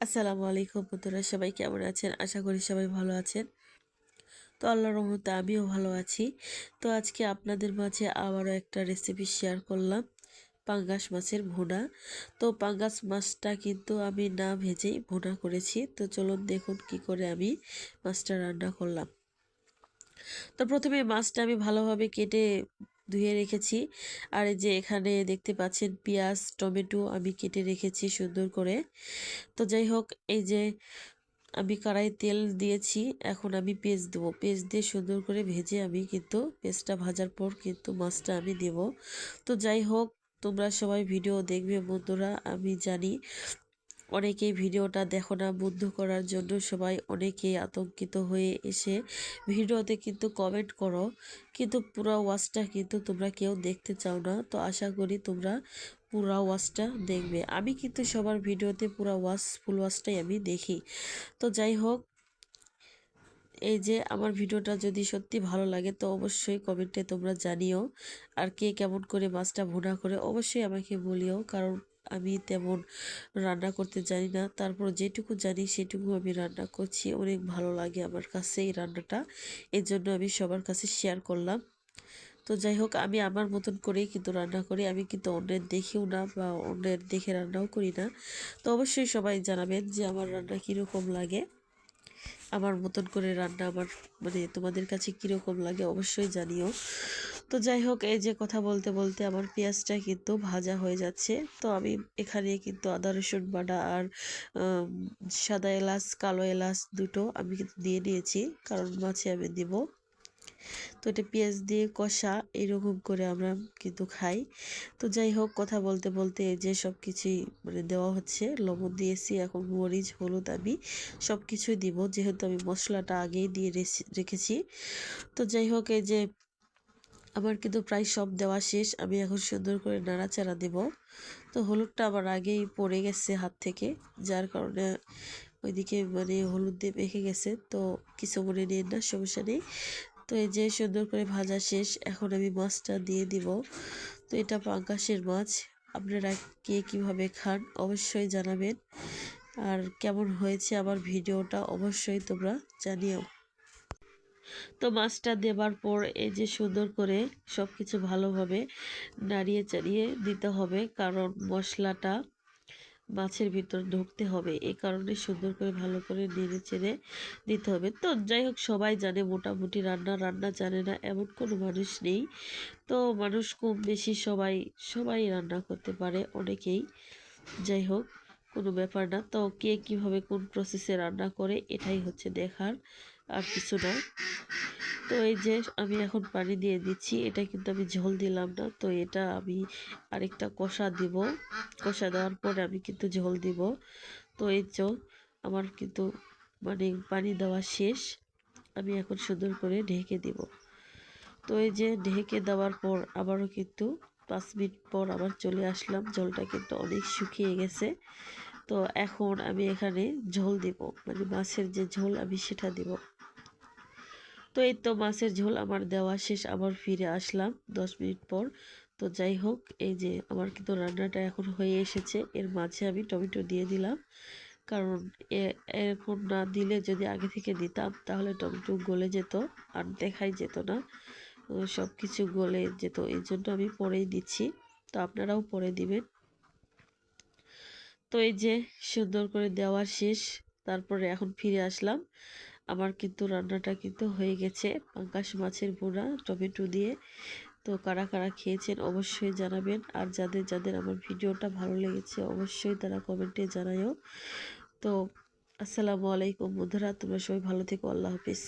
আসসালামু আলাইকুম বন্ধুরা, সবাই কেমন আছেন? আশা করি সবাই ভালো আছেন। তো আল্লাহর রহমতে আমিও ভালো আছি। তো আজকে আপনাদের মাঝে আবারও একটা রেসিপি শেয়ার করলাম, পাঙ্গাস মাছের ভুনা। তো পাঙ্গাস মাছটা কিন্তু আমি না ভেজেই ভুনা করেছি। তো চলুন দেখুন কি করে আমি মাছটা রান্না করলাম। তো প্রথমে মাছটা আমি ভালোভাবে কেটে ধুয়ে রেখেছি। আর এই যে এখানে দেখতে পাচ্ছেন পেঁয়াজ টমেটো আমি কেটে রেখেছি সুন্দর করে। তো যাই হোক, এই যে আমি কড়াই তেল দিয়েছি, এখন আমি পেঁয়াজ দেবো। পেঁয়াজ দিয়ে সুন্দর করে ভেজে আমি কিন্তু পেঁয়াজটা ভাজার পর কিন্তু মাছটা আমি দেব। তো যাই হোক, তোমরা সবাই ভিডিও দেখবে বন্ধুরা, আমি জানি অনেকেই ভিডিওটা দেখো না, বন্ধ করার জন্য সবাই অনেকেই আতঙ্কিত হয়ে এসে ভিডিওতে কিন্তু কমেন্ট করো, কিন্তু পুরো ওয়াচটা কিন্তু তোমরা কেউ দেখতে চাও না। তো আশা করি তোমরা পুরো ওয়াচটা দেখবে। আমি কিন্তু সবার ভিডিওতে পুরো ওয়াচ ফুল ওয়াচটাই আমি দেখি। তো যাই হোক, এই যে আমার ভিডিওটা যদি সত্যি ভালো লাগে তো অবশ্যই কমেন্টে তোমরা জানিও। আর কে কেমন করে মাছটা ভুনা করে অবশ্যই আমাকে বলিও, কারণ আমি তেমন রান্না করতে জানি না, তারপর যেটুকু জানি সেটুকু আমি রান্না করছি। অনেক ভালো লাগে আমার কাছে এই রান্নাটা, এর জন্য আমি সবার কাছে শেয়ার করলাম। তো যাই হোক, আমি আমার মতন করেই কিন্তু রান্না করি, আমি কিন্তু অন্যের দেখেও না বা অন্যের দেখে রান্নাও করি না। তো অবশ্যই সবাই জানাবেন যে আমার রান্না কীরকম লাগে, আমার মতন করে রান্না আমার তোমাদের কাছে কীরকম লাগে অবশ্যই জানিও। তো যাই হোক, এই যে কথা বলতে বলতে আমার পেঁয়াজটা কিন্তু ভাজা হয়ে যাচ্ছে। তো আমি এখানে কিন্তু আদা রসুন বাটা আর আম, সাদা এলাচ কালো এলাচ দুটো আমি কিন্তু দিয়ে নিয়েছি, কারণ মাছে আমি দিব। তো এটা পেঁয়াজ দিয়ে কষা এরকম করে আমরা কিন্তু খাই। তো যাই হোক, কথা বলতে বলতে এই যে সব কিছুই দেওয়া হচ্ছে, লবণ দিয়েছি, এখন মরিচ হলুদ আমি সব কিছুই দিব, যেহেতু আমি মশলাটা আগেই দিয়ে রেখেছি। তো যাই হোক, এই যে আমার কিন্তু প্রায় সব দেওয়া শেষ, আমি এখন সুন্দর করে নাড়াচাড়া দেব। তো হলুদটা আমার আগেই পড়ে গেছে হাত থেকে, যার কারণে ওইদিকে হলুদ দিয়ে মেখে গেছে। তো কিছু মনে নিন না, সমস্যা নেই। তো এই যে সুন্দর করে ভাজা শেষ, এখন আমি মাছটা দিয়ে দিব। তো এটা পাঙ্গাসের মাছ, আপনারা কে কীভাবে খান অবশ্যই জানাবেন। আর কেমন হয়েছে আমার ভিডিওটা অবশ্যই তোমরা জানিও। তো মাছটা দেবার পর এই যে সুন্দর করে সব কিছু ভালোভাবে নাড়িয়ে চাড়িয়ে দিতে হবে, কারণ মশলাটা মাছের ভিতর ঢুকতে হবে, এই কারণে সুন্দর করে ভালো করে নেড়ে চেড়ে দিতে হবে। তো যাই হোক, সবাই জানে মোটামুটি, রান্না রান্না জানে না এমন কোনো মানুষ নেই। তো মানুষ কম বেশি সবাই সবাই রান্না করতে পারে, অনেকেই। যাই হোক, কোনো ব্যাপার না। তো কে কীভাবে কোন প্রসেসে রান্না করে এটাই হচ্ছে দেখার, আর কিছু না। তো এই যে আমি এখন পানি দিয়ে দিচ্ছি, এটা কিন্তু আমি ঝোল দিলাম না, তো এটা আমি আরেকটা কষা দিব। কষা দেওয়ার পরে আমি কিন্তু ঝোল দিব। তো এই যে আমার কিন্তু পানি দেওয়া শেষ, আমি এখন সুন্দর করে ঢেকে দিব। তো এই যে ঢেকে দেওয়ার পর আবারও কিন্তু 5 মিনিট পর আবার চলে আসলাম, ঝোলটা কিন্তু অনেক শুকিয়ে গেছে। তো এখন আমি এখানে ঝোল দিব, মাছের যে ঝোল আমি সেটা দিব। তো এই তো মাছের ঝোল আমার দেওয়া শেষ, আবার ফিরে আসলাম 10 মিনিট পর। তো যাই হোক, এই যে আমার কিন্তু রান্নাটা এখন হয়ে এসেছে, এর মাঝে আমি টমেটো দিয়ে দিলাম, কারণ এরকম না দিলে যদি আগে থেকে দিতাম তাহলে টমেটো গলে যেত আর দেখাই যেত না, সব কিছু গলে যেত, এই জন্য আমি পরেই দিচ্ছি। তো আপনারাও পরে দিবেন। তো এই যে সুন্দর করে দেওয়ার শেষ, তারপরে এখন ফিরে আসলাম, আমার কিন্তু রান্নাটা কিন্তু হয়ে গেছে, পাঙ্গাস মাছের ভুনা টমেটো দিয়ে। তো কারা কারা খেয়েছেন অবশ্যই জানাবেন, আর যাদের যাদের আমার ভিডিওটা ভালো লেগেছে অবশ্যই তারা কমেন্টে জানায়ও। তো আসসালামু আলাইকুম বন্ধুরা, তোমরা সবাই ভালো থেকো, আল্লাহ হাফিজ।